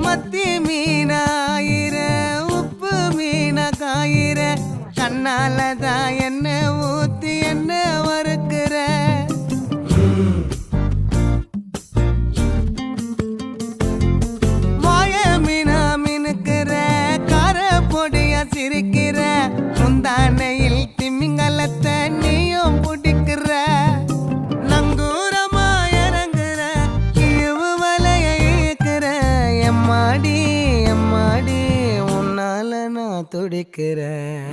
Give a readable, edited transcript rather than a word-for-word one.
மத்தி மீனாயிர உப்பு மீன காயிர கண்ணாலதான் என்ன ஊத்தி என்ன வறுக்கிற வாய மீனா மினுக்கிற கார பொடியா சிரிக்கிற முந்தானையில் திமிங்கலத்தை நீயும் பிடிக்கிற நங்கூரமா இறங்குற இழுவு வலைய இழுக்கிற எம்மாடி எம்மாடி உன்னால நான் துடிக்கிறேன்